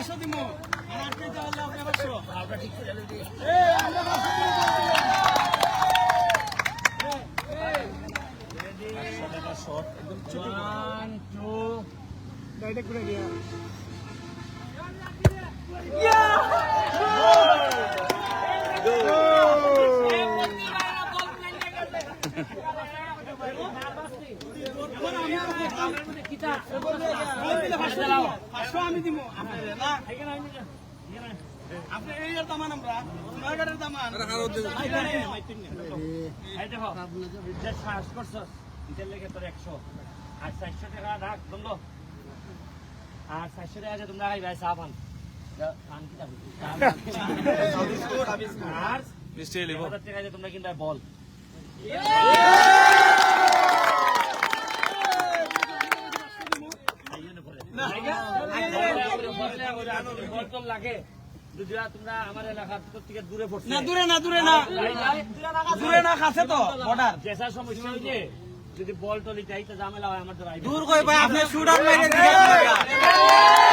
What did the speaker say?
500 দিমু আর আজকে তাহলে আপনি 500 আমরা ঠিক করে দিই আমরা 500 দিমু রেডি 100 টাকা শট একদম 1 2 ডাইরেক্ট করে দিয়া আমি দিব আপনি এই দামান আমরা নয়গাড়ের দামান সাহস করছস এটার লেগে তোর 100 আর 400 টাকা রাখ বন্ধ আর 400 টাকা যে তোমরা খাইবা সাবান পান কি দাম আর মিষ্টি লিবো 1000 টাকা যে তোমরা কিনবা বল লাগে তোমরা আমার এলাকার থেকে দূরে পড়ছো না দূরে না কাছে তো বর্ডার যেসা সমস্যা হইছে যদি বল টলি চাইতে ঝামেলা হয় আমার তো দূর কই ভাই আপনি শুটার মেরে দিবেন